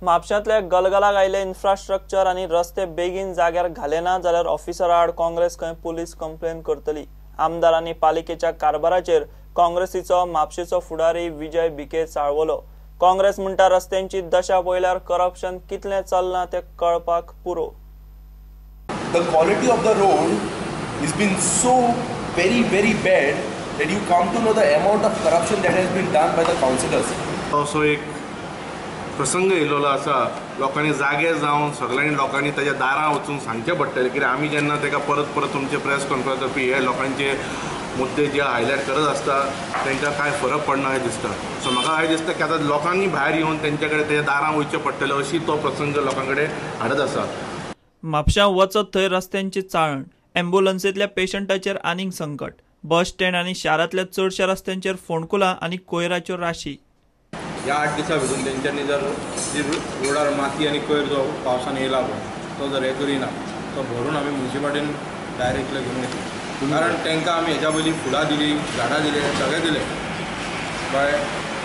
म्हापशांतल्या गलगलाक आयले इन्फ्रास्ट्रक्चर आणि रस्ते बेगीन जाग्यार घालेना जाल्यार ऑफिसरा आड काँग्रेस खंय पुलीस कंप्लेन करतली। आमदार आनी पालिकेच्या कारभाराचेर काँग्रेसीचो म्हापशेचो फुडारी विजय बिके चाळवलो। काँग्रेस म्हणटा रस्त्यांची दशा पळयल्यार करप्शन कितले चलना ते कळपाक पुरो। The quality of the road has been so very bad that you come to know the amount of corruption that has been done by the councillors. Also एक प्रसंग येयलो आसा, लोकांनी जागे जावन सगळ्यांनी लोकांनी ताच्या दारां वचून सांगचें पडटलें की आमी जेन्ना ताका परत तुमचे प्रेस कॉन्फरन्स करपी हे लोकांचे मुद्दे जे हायलायट करत आसता तांकां कांय फरक पडना अशें दिसता। सो म्हाका अशें दिसता की आतां लोकांनी भायर येवन तेंचे कडेन तेच्या दारां वयचें पडटलें अशी तो प्रसंग लोकां कडेन हाडत आसा। म्हापशां वचत थंय रस्त्यांची चाळण, एम्ब्युलन्सींतल्या पेशंटाचेर आनीक संकट, बस स्टँड आनी शारांतल्या चडशा रस्त्यांचेर फोंडकुलां आनी कोयराच्यो राशी। ह्या 8 दिसां भितर तेंच्यांनी जर रोडार माती आनी कोयर जो पावसान येयला तो जर हे करिना तो भरून आमी म्युनिसिपालिटीन डायरेक्टली घेवन वयतले, कारण तांकां आमी हेच्या पयलीं फुलां दिली, झाडां दिले, सगळें दिलें, कळ्ळें।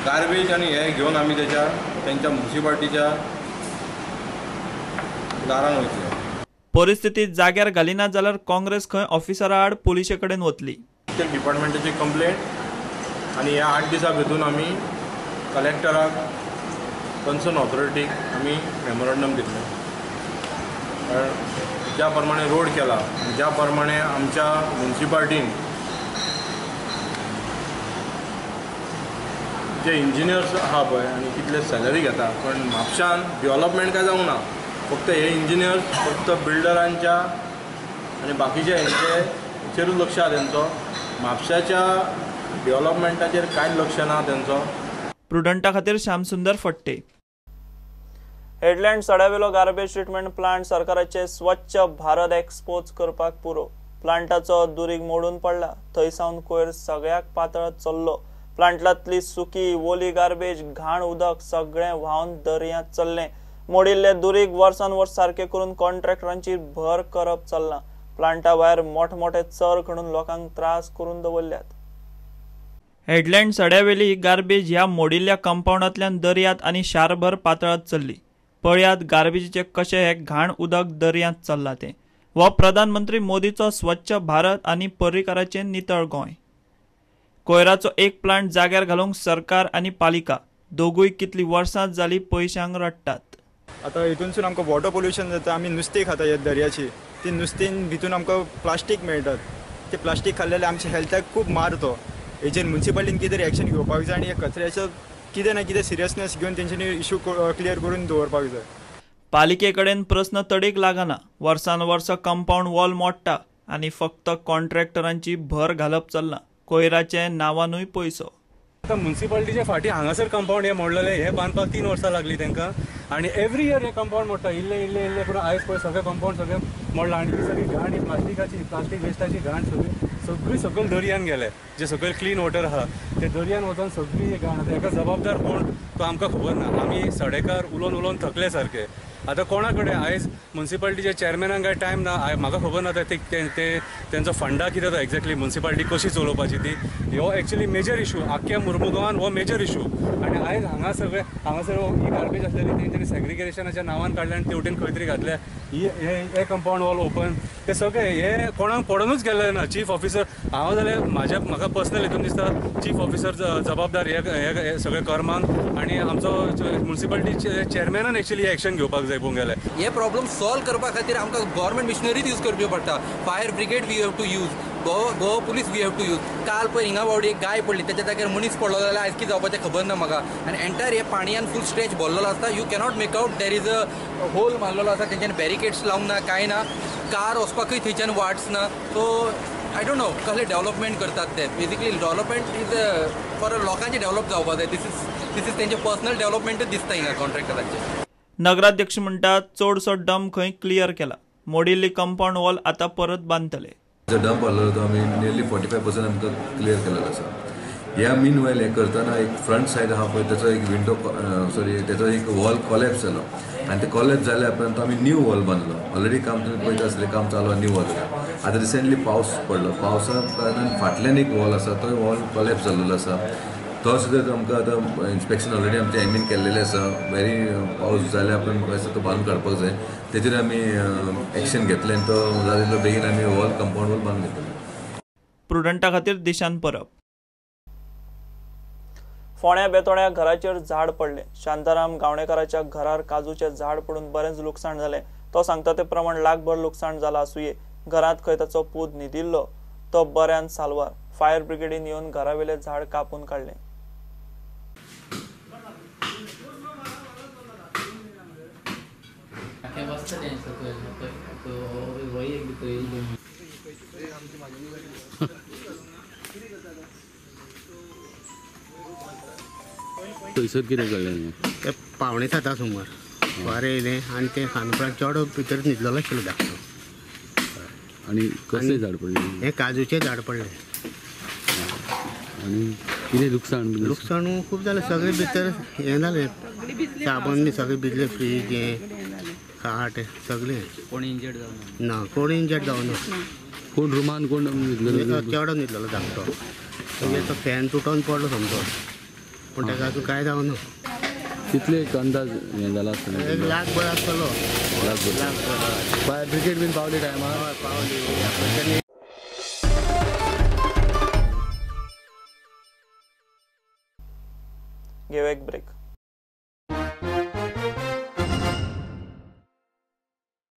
गार्बेज आनी हे घेवन आमी तेंच्या म्युनिसिपालिटीच्या दारान वयतले। परिस्थिती जाग्यार घालिना जाल्यार काँग्रेस खंय ऑफिसरा आड पुलिशे कडेन वतली। डिपार्टमेंटाची कंप्लेंट आनी ह्या 8 दिसां भितर आमी कलेक्टराक कन्सर्न ऑथॉरिटीक आमी मेमोरंडम दितले, ज्या प्रमाणे रोड केला, ज्या प्रमाणे आमच्या म्युनिसिपालिटीन जे इंजिनियर्स आहा पळय आनी कितले सॅलरी घेता, पण म्हापशान डेव्हलपमेंट काय जावंक ना। फक्त हे इंजिनियर्स फक्त बिल्डरांच्या आनी बाकीच्या हेचेरूच लक्ष आहा तेंचो, म्हापशाच्या डेव्हलपमेंटाचेर कांयच लक्ष ना तेंचो। प्रुडंटा खातीर श्यामसुंदर फट्टे। हेडलँड सड्यावेलो गार्बेज ट्रीटमेंट प्लांट सरकाराचे स्वच्छ भारत एक्सपोज करपाक पुरो। प्लांटाचो दुरीग मोडून पडला, थंयसावन कोयर सगळ्याक पातळ चल्लो। प्लांटांतली सुकी वोली गार्बेज घाण उदक सगळें व्हांवन दर्यांत चल्लें। मोडिल्ले दुरीग वर्सान वर्स सारखे करून कॉन्ट्रॅक्टरांची भर करप चल्लां। प्लांटा भायर मोठमोठे चर खणून लोकांक त्रास करून दवरल्यात। हेडलँड सड्यावेली गार्बेज ह्या मोडिल्ल्या कंपाऊंडांतल्यान दर्यांत आनी शारभर पातळत चल्ली। पळयात गार्बेजीचे कशें हे घाण उदक दर्यांत चल्लां तें। हो प्रधानमंत्री मोदीचो स्वच्छ भारत आनी पर्रीकाराचें नितळ गोंय। कोयराचो एक प्लांट जाग्यार घालूंक सरकार आनी पालिका दोगूय कितली वर्सां जालीं पयशांक रडटात। आतां हितूनसून आमकां वॉटर पोल्युशन जाता, आमी नुस्तें खाता हे दर्याची, ती नुस्तें भितून आमकां प्लास्टीक मेळटात, ते प्लास्टीक खाल्लेले आमच्या हेल्थाक खूब मार तो। हेचेर म्युनिसिपालिटीन कितें एक्शन घेवपाक जाय आनी कचऱ्याचो कितें ना कितें सिरियसनेस घेवन तेंच्यांनी इश्यू क्लियर करून दवरपाक जाय। पालिके कडेन प्रस्न तडीक लागना, वर्सान वर्स कंपाऊंड वॉल मोडटा आनी फक्त कॉन्ट्रॅक्टरांची भर घालप चल्लां। कोयराचे नांवानूय पयसो। आतां म्युनिसिपालिटीचे फाटीं हांगासर कंपाऊंड हे मोडलेले, हे बांदपाक 3 वर्सां लागली तांकां, आनी एवरी इयर हे कंपाऊंड मोडटा, इल्ले करून आयज पळय सगळें कंपाऊंड सगळें मोडलां आनी ती सगळी घाण ही प्लास्टीक वेस्टाची घाण सगळी सकयल दर्यान गेले, जे सकयल क्लीन वॉटर आहा ते दर्यान वचून सगळी घाण। आतां हेका जबाबदार कोण तो आमकां खबर ना, आमी सडेकार उलोवन थकले सारके। आतां कोणा कडेन आयज म्युनिसिपालिटीच्या चॅरमॅनाक काय टायम ना, म्हाका खबर ना तेंचो फंडा कितें तो एक्झॅक्टली म्युनिसिपालिटी कशी चलोवपाची ती। हो एक्चुअली मेजर इशू, आख्ख्या मुर्मुगांवान हो मेजर इशू। आनी आयज हांगासर ही गार्बेज आसलेली तेंच्यांनी सॅग्रिगेशनाच्या नांवान काडल्या आनी तेवटेन खंय तरी घातल्या। हे कंपाऊंड वॉल ओपन ते सगळे हे कोणाक पडूनच गेल्ले ना। चीफ ऑफिसर हांव जाल्यार म्हाका पर्सनल हितून दिसता चीफ ऑफिसर जबाबदार हे सगळे कर्मांक, आनी आमचो म्युनिसिपालिटी चॅरमॅनान एक्चुअली एक्शन घेवपाक जाय पळोवंक गेल्यार। हे प्रॉब्लम सॉल्व करपा खातीर आमकां गव्हर्मेंट मिशनरीज यूज करच्यो पडटा। Fire brigade we have to use, Goa police we have to use. काल पळय हिंगा बावडी एक गाय पडली, त्याच्या जाग्यार मनीस पडलो जाल्यार आयज कितें जावपाचें खबर ना म्हाका। आनी एंटायर हे पाणयान फूल स्ट्रेच भरलेलो आसता, you cannot make out there is a hole मारलेलो आसा, तेंच्यांनी बॅरिकेड्स लावंक ना, कांय ना, कार वचपाकूय थंयच्यान वाट्स ना। सो आय डोंट नो कसले डेव्हलपमेंट करतात ते। बेसिकली डेव्हलपमेंट इज फॉर लोकांचे डेव्हलप जावपाक जाय, दिस इज तेंचे पर्सनल डेव्हलपमेंटूच दिसता हिंगा कॉन्ट्रॅक्टरांचे। नगराध्यक्ष म्हणटात चडसो डंप खंय क्लियर केला, मोडिल्ली कंपाऊंड वॉल आतां परत बांदतले। जो डंप आसलो तो आमी नियरली 45% आमकां क्लियर केलेलो आसा। ह्या मीन वेल हे करतना एक फ्रंट सायड आहा पळय त्याचो एक विंडो त्याचो एक वॉल कॉलॅप्स जालो, आनी ते कॉलॅप्स जाल्या उपरांत आमी न्यू वॉल बांदलो। ऑलरेडी काम तुमी पळयता आसतलें, काम चालू न्यू वॉल। आतां रिसेंटली पावस पडलो, पावसा कारणान फाटल्यान एक वॉल आसा तो वॉल कॉलॅप्स जाल्लो आसा। तो सुद्दां आमकां आतां इन्स्पेक्शन ऑलरेडी आमचें एमीन केल्लेलें आसा. वेरी पावस जाल्यार आपण म्हाका दिसता तो बांदून काडपाक जाय. तेजेर आमी एक्शन घेतलें आनी तो जाता तितलो बेगीन आमी वॉल कंपाऊंड वॉल बांदून घेतले. प्रुडंटा खातीर दिशान परब. फोण्या बेतोण्या घराचेर झाड पडले. शांताराम गावणेकाराच्या घरार काजूचे झाड पडून बरेंच लुकसाण जालें. तो सांगता ते प्रमाण लाखभर लुकसाण जाला आसूये घरांत खंय ताचो पूत न्हिदिल्लो तो बऱ्यान साल्वार. फायर ब्रिगेडीन येवन घरावेले झाड कापून काडले. थंयसर कितें कळ्ळें ते 6:45 सुमार वारें येयलें आनी ते खांदोपळाक चेडो भितर न्हिदलेलो आशिल्लो धाकटो. आनी कसलें झाड पडलें? हें काजूचें झाड पडलें. आनी कितें लुकसाण खूब जालें. सगळें भितर हें जालें. साबण बी सगळें भिजलें. फ्रीज हें खाट सगळें. कोण इंजर्ड जावन ना कोण इंजर्ड जावना. कोण रुमान कोण न्हिदलेलो? चेडो न्हिदलेलो धाकटो. तो फॅन तुटोन पडलो समजो पूण ताका अजून कांय जावना. कितले अंदाज हें जाला आसतलें? 1 लाखभर आसतलो. फायर ब्रिगेड बीन पावली टायमार? पावली. घेऊ एक ब्रेक.